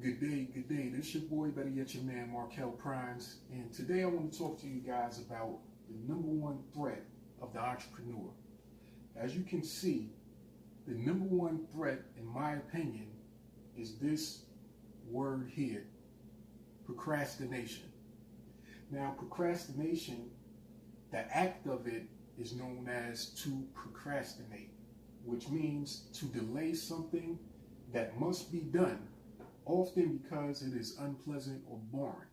Good day. This is your boy, better yet your man, Markel Primes. And today I want to talk to you guys about the number one threat of the entrepreneur. As you can see, the number one threat, in my opinion, is this word here, procrastination. Now, procrastination, the act of it is known as to procrastinate, which means to delay something that must be done, often because it is unpleasant or boring.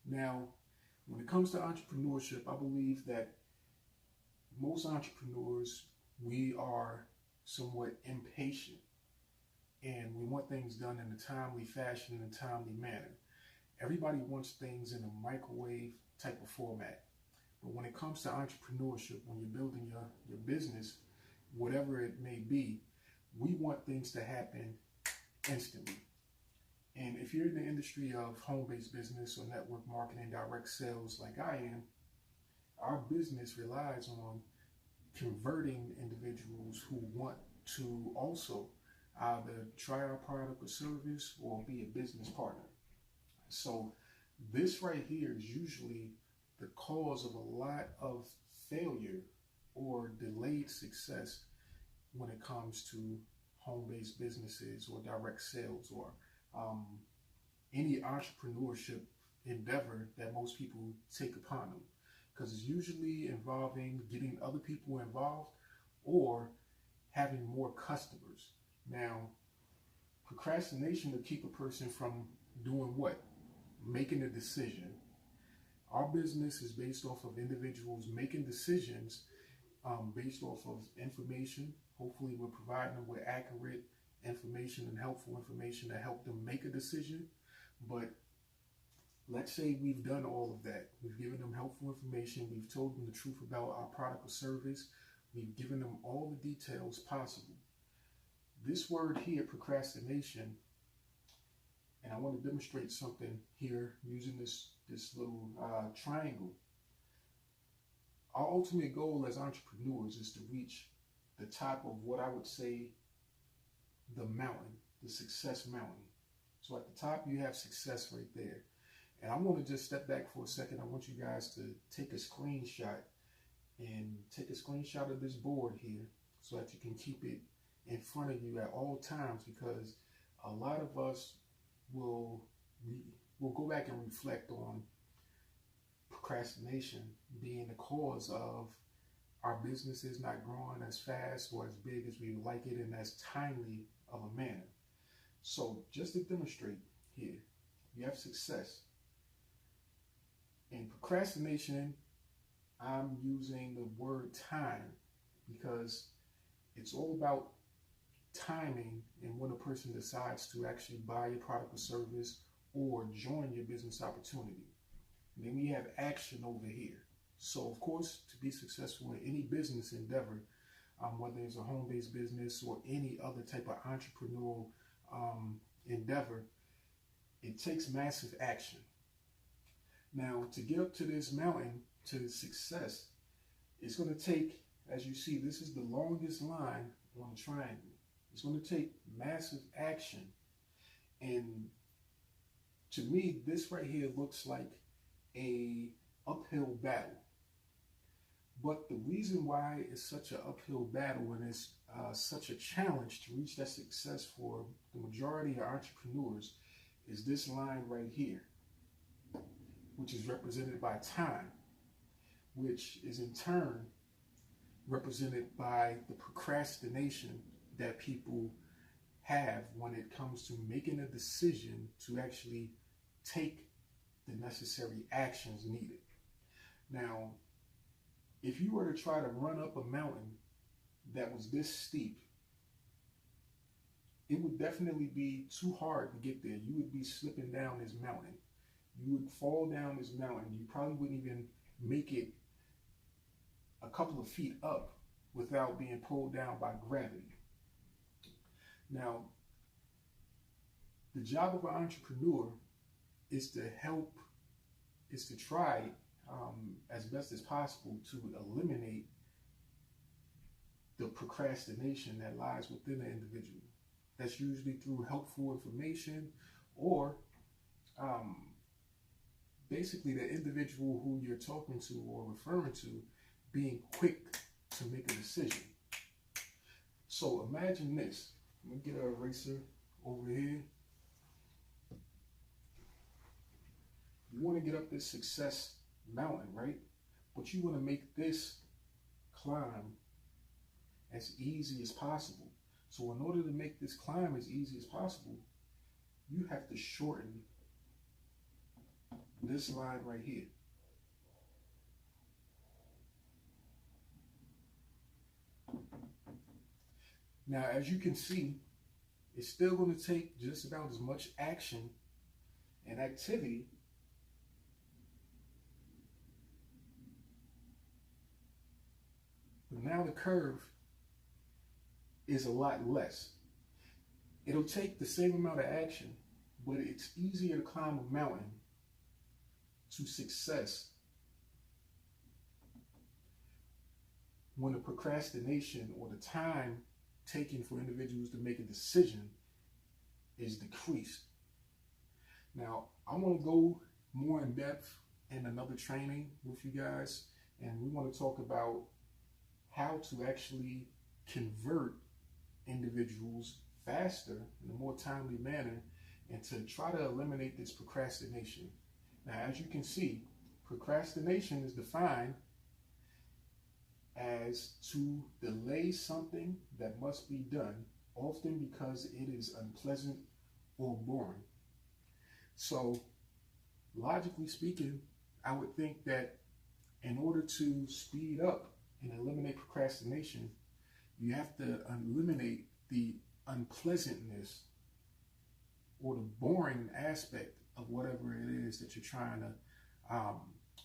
Now, when it comes to entrepreneurship, I believe that most entrepreneurs, we are somewhat impatient and we want things done in a timely fashion, in a timely manner. Everybody wants things in a microwave type of format. But when it comes to entrepreneurship, when you're building your business, whatever it may be, we want things to happen instantly. And if you're in the industry of home-based business or network marketing, direct sales like I am, our business relies on converting individuals who want to also either try our product or service or be a business partner. So this right here is usually the cause of a lot of failure or delayed success when it comes to home-based businesses or direct sales or any entrepreneurship endeavor that most people take upon them, because it's usually involving getting other people involved or having more customers. Now, procrastination will keep a person from doing what? Making a decision. Our business is based off of individuals making decisions based off of information. Hopefully we're providing them with accurate information and helpful information to help them make a decision. But let's say we've done all of that. We've given them helpful information. We've told them the truth about our product or service. We've given them all the details possible. This word here, procrastination, and I want to demonstrate something here using this little triangle. Our ultimate goal as entrepreneurs is to reach the top of what I would say the mountain, the success mountain. So at the top you have success right there. And I want to just step back for a second. I want you guys to take a screenshot of this board here so that you can keep it in front of you at all times, because a lot of us will go back and reflect on procrastination being the cause of our businesses not growing as fast or as big as we would like it in as timely of a manner. So just to demonstrate here, you have success. In procrastination, I'm using the word time because it's all about timing and when a person decides to actually buy your product or service or join your business opportunity. And then we have action over here. So of course, to be successful in any business endeavor, whether it's a home-based business or any other type of entrepreneurial endeavor, it takes massive action. Now, to get up to this mountain, to success, it's going to take, as you see, this is the longest line on the triangle. It's going to take massive action. And to me, this right here looks like a uphill battle. But the reason why it's such an uphill battle and it's such a challenge to reach that success for the majority of entrepreneurs is this line right here, which is represented by time, which is in turn represented by the procrastination that people have when it comes to making a decision to actually take the necessary actions needed. Now, if you were to try to run up a mountain that was this steep, it would definitely be too hard to get there. You would be slipping down this mountain. You would fall down this mountain. You probably wouldn't even make it a couple of feet up without being pulled down by gravity. Now, the job of an entrepreneur is to try as best as possible to eliminate the procrastination that lies within the individual. That's usually through helpful information or basically the individual who you're talking to or referring to being quick to make a decision. So imagine this. Let me get an eraser over here. You want to get up this success mountain, right? But you want to make this climb as easy as possible. So in order to make this climb as easy as possible, you have to shorten this line right here. Now, as you can see, it's still going to take just about as much action and activity but now the curve is a lot less. It'll take the same amount of action, but it's easier to climb a mountain to success when the procrastination or the time taken for individuals to make a decision is decreased. Now, I want to go more in depth in another training with you guys, and we want to talk about how to actually convert individuals faster in a more timely manner and to try to eliminate this procrastination. Now, as you can see, procrastination is defined as to delay something that must be done, often because it is unpleasant or boring. So, logically speaking, I would think that in order to speed up and eliminate procrastination, you have to eliminate the unpleasantness or the boring aspect of whatever it is that you're trying to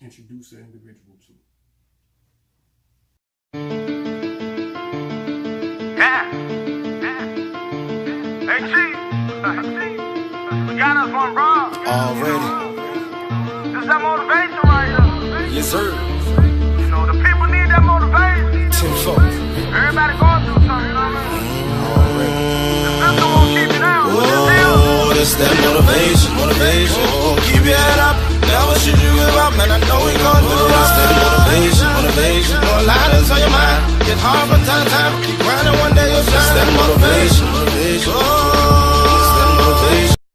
introduce an individual to. Hey, Chief. We got us one wrong. Already. This that motivation right here. Yes, sir. You know, the people need that motivation. Tenfold. Everybody going through something, you know what I mean? Already. The system won't keep you down. Oh, it's that motivation. Oh, keep your head up. Never should you give up, man. I know we going through the rough. Motivation. No lies on your mind. Get hard from time to time. Keep grinding, one day you'll shine. It's that motivation. Oh.